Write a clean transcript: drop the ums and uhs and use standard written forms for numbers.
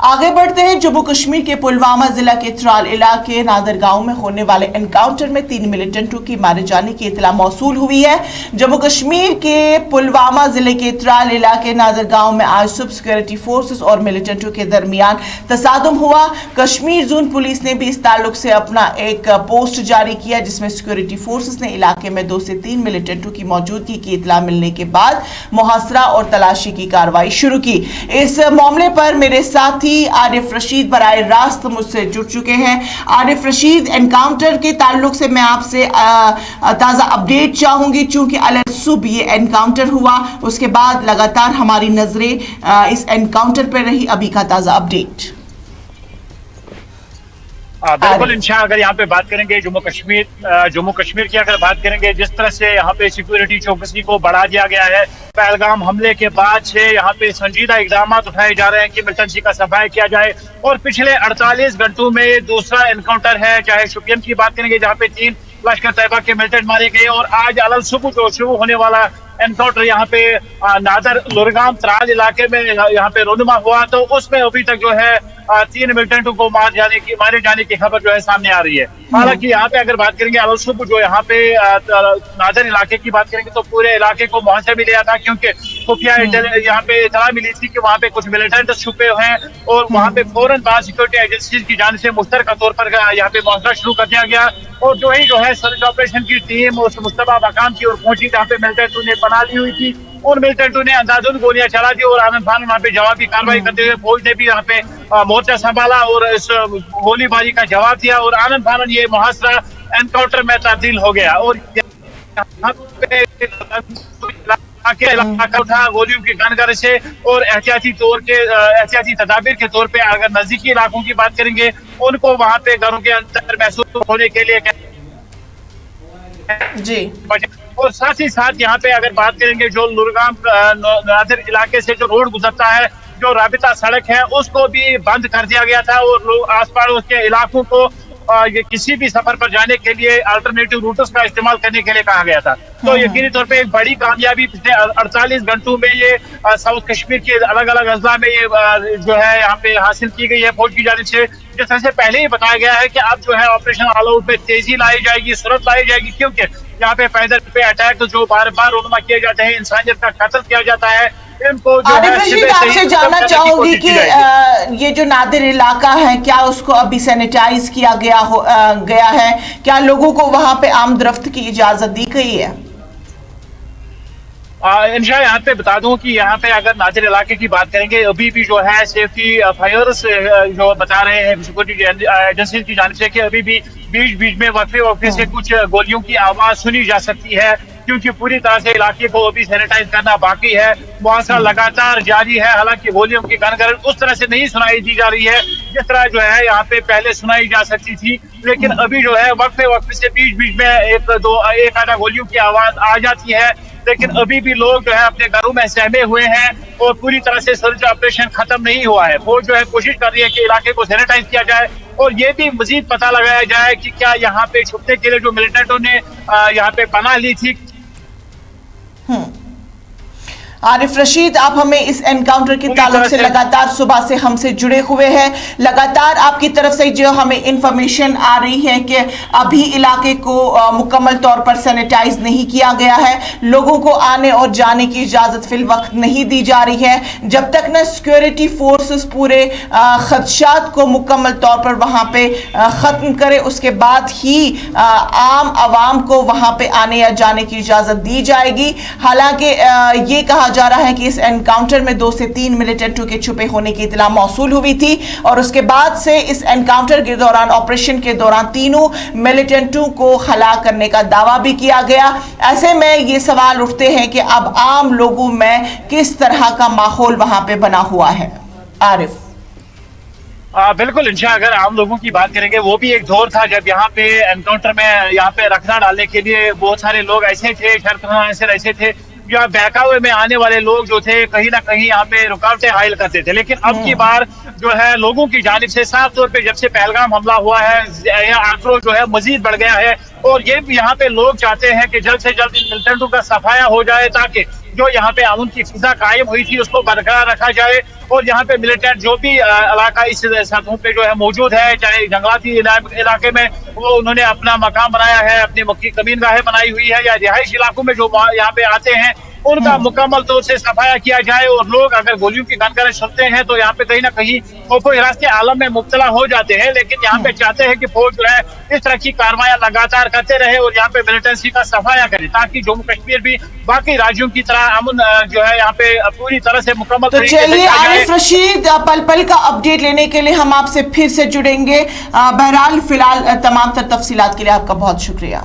आगे बढ़ते हैं। जम्मू कश्मीर के पुलवामा जिला के त्राल इलाके नादर गांव में होने वाले एनकाउंटर में 3 मिलिटेंटों की मारे जाने की इत्तला मौसूल हुई है। जम्मू कश्मीर के पुलवामा जिले के त्राल इलाके नादर गांव में आज सुबह सिक्योरिटी फोर्सेस और मिलिटेंटों के दरमियान तसादुम हुआ। कश्मीर जोन पुलिस ने भी इस ताल्लुक से अपना एक पोस्ट जारी किया, जिसमें सिक्योरिटी फोर्सेस ने इलाके में 2 से 3 मिलिटेंटों की मौजूदगी की इत्तला मिलने के बाद मुहासरा और तलाशी की कार्रवाई शुरू की। इस मामले पर मेरे साथी आरिफ रशीद बराए रास्त मुझसे जुड़ चुके हैं। आरिफ रशीद, एनकाउंटर के ताल्लुक से मैं आपसे ताज़ा अपडेट चाहूंगी, चूंकि अलसुब ये एनकाउंटर हुआ, उसके बाद लगातार हमारी नजरें इस एनकाउंटर पर रही। अभी का ताज़ा अपडेट। बिल्कुल इंशा, अगर यहाँ पे बात करेंगे जम्मू कश्मीर की अगर बात करेंगे, जिस तरह से यहाँ पे सिक्योरिटी चौकसी को बढ़ा दिया गया है, पहलगाम हमले के बाद से यहाँ पे संजीदा इकदाम उठाए जा रहे हैं कि मिलिटेंसी का सफाया किया जाए। और पिछले 48 घंटों में दूसरा एनकाउंटर है। चाहे शोपियान की बात करेंगे जहाँ पे 3 लश्कर तैयबा के मिलिटेंट मारे गए, और आज अलग सुबह जो शुरू होने वाला एनकाउंटर यहाँ पे नादर लुरगाम त्राल इलाके में यहाँ पे रोनुमा हुआ, तो उसमें अभी तक जो है 3 मिलिटेंटों को मारे जाने की खबर जो है सामने आ रही है। हालांकि यहाँ पे अगर बात करेंगे अलसुब जो यहाँ पे नादर इलाके की बात करेंगे, तो पूरे इलाके को मुहासे में लिया था, क्योंकि खुफिया यहाँ पे इतला मिली थी कि वहाँ पे कुछ मिलिटेंट छुपे हुए हैं, और वहाँ पे फौरन बाद सिक्योरिटी एजेंसी की जानिब से मुश्तरका तौर पर यहाँ पे मुहासरा शुरू कर दिया गया। और जो है सर्च ऑपरेशन की टीम उस मुश्तबा मकाम की ओर पहुंची जहाँ पे मिलिटेंटों ने पनाह ली हुई थी। उन मिलिटेंटों ने अंदाजुन गोलियां चला दी, और आनंद खान वहाँ पे जवाबी कार्रवाई करते हुए फौज ने भी यहाँ पे मोर्चा संभाला और इस गोलीबारी का जवाब दिया, और आनंद खान ये मुहासरा एनकाउंटर में तब्दील हो गया। और यहाँ पे था गोलियों की गनगर से, और एहतियाती तदाबीर के तौर पे अगर नजदीकी इलाकों की बात करेंगे, उनको वहाँ पे घरों के अंदर महसूस होने के लिए जी। और साथ ही साथ यहाँ पे अगर बात करेंगे, जो लुरगाम नादर इलाके से जो रोड गुजरता है, जो राबिता सड़क है, उसको भी बंद कर दिया गया था, और लोग आस पास के इलाकों को ये किसी भी सफर पर जाने के लिए अल्टरनेटिव रूट्स का इस्तेमाल करने के लिए कहा गया था। तो यकीनी तौर पे एक बड़ी कामयाबी पिछले 48 घंटों में ये साउथ कश्मीर के अलग अलग अजला में ये जो है यहाँ पे हासिल की गई है फौज की जानिब से। जिस तरह से पहले ही बताया गया है कि अब जो है ऑपरेशन ऑल आउट पे तेजी लाई जाएगी, सूरत लाई जाएगी, क्योंकि यहाँ पे पैदल पे अटैक जो बार बार रोनुमा किए जाते हैं, इंसानियत का कत्ल किया जाता है, आरिफ रशीद, आपसे जानना चाहूंगी कि ये जो नादिर इलाका है, क्या उसको अभी सैनिटाइज किया गया है? क्या लोगों को वहां पे आमदरफ्त की इजाजत दी गई है? इंशा, यहाँ पे बता दूं कि यहाँ पे अगर नादिर इलाके की बात करेंगे, अभी भी जो है सेफ्टी फायर्स जो बता रहे हैं सिक्योरिटी एजेंसी की जानिब से कि अभी भी बीच बीच में वक्फे से कुछ गोलियों की आवाज सुनी जा सकती है, क्योंकि पूरी तरह से इलाके को अभी सैनिटाइज करना बाकी है। मुहासरा लगातार जारी है। हालांकि गोलियों की गनगर उस तरह से नहीं सुनाई दी जा रही है जिस तरह जो है यहाँ पे पहले सुनाई जा सकती थी, लेकिन अभी जो है वक्फे से बीच बीच में एक आधा गोलियों की आवाज आ जाती है। लेकिन अभी भी लोग जो है अपने घरों में सहमे हुए हैं, और पूरी तरह से सर्च ऑपरेशन खत्म नहीं हुआ है। फौज जो है कोशिश कर रही है कि इलाके को सैनिटाइज किया जाए, और ये भी मजीद पता लगाया जाए कि क्या यहाँ पे छुपने के लिए जो मिलिटेंटों ने यहाँ पे पनाह ली थी। आरिफ रशीद, आप हमें इस एनकाउंटर के ताल्लुक से लगातार सुबह से हमसे जुड़े हुए हैं। लगातार आपकी तरफ से जो हमें इंफॉर्मेशन आ रही है कि अभी इलाके को मुकम्मल तौर पर सैनिटाइज नहीं किया गया है, लोगों को आने और जाने की इजाज़त फिल वक्त नहीं दी जा रही है। जब तक न सिक्योरिटी फोर्सेस पूरे खदशात को मुकम्मल तौर पर वहाँ पे ख़त्म करे, उसके बाद ही आम आवाम को वहाँ पे आने या जाने की इजाज़त दी जाएगी। हालांकि ये कहा जा रहा है कि इस एनकाउंटर में 2 से 3 मिलिटेंटों के छुपे होने की इत्तला मौसूल हुई थी, और उसके बाद से इस एनकाउंटर के दौरान, ऑपरेशन के दौरान, तीनों मिलिटेंटों को हलाक करने का दावा भी किया गया। ऐसे में ये सवाल उठते हैं कि अब आम लोगों में किस तरह का माहौल वहां पे बना हुआ है? आरिफ। बिल्कुल इंशा, अगर आम लोगों की बात करेंगे, वो भी एक दौर था जब यहाँ पे एनकाउंटर में यहाँ पे रखना डालने के लिए बहुत सारे लोग ऐसे थे, शर्त ऐसे थे, या बहकावे में आने वाले लोग जो थे कहीं ना कहीं यहाँ पे रुकावटें हायल करते थे। लेकिन अब की बार जो है लोगों की जानिब से साफ तौर पे जब से पहलगाम हमला हुआ है, आक्रोश जो है मजीद बढ़ गया है, और ये भी यहाँ पे लोग चाहते हैं कि जल्द से जल्द इन मिलिटेंटों का सफाया हो जाए, ताकि जो यहाँ पे अमन की फिजा कायम हुई थी उसको बरकरार रखा जाए और यहाँ पे मिलिटेंट जो भी इलाका इस सतहों पे जो है मौजूद है, चाहे जंगलाती इलाके में वो उन्होंने अपना मकाम बनाया है, अपनी मक्की कमीनगाहें बनाई हुई है, या रिहाइश इलाकों में जो यहाँ पे आते हैं उनका मुकम्मल तौर से सफाया किया जाए। और लोग अगर गोलियों की गनगरें सुनते हैं तो यहाँ पे कहीं ना कहीं खौफ हिरास के आलम में मुब्तला हो जाते हैं, लेकिन यहाँ पे चाहते हैं कि फौज जो है इस तरह की कार्रवाइयां लगातार करते रहे और यहाँ पे मिलिटेंसी का सफाया करे, ताकि जम्मू कश्मीर भी बाकी राज्यों की तरह अमन जो है यहाँ पे पूरी तरह से मुकम्मल। तो चलिए आरिफ रशीद, पल पल का अपडेट लेने के लिए हम आपसे फिर से जुड़ेंगे। बहरहाल फिलहाल तमाम तर तफसीलात के लिए आपका बहुत शुक्रिया।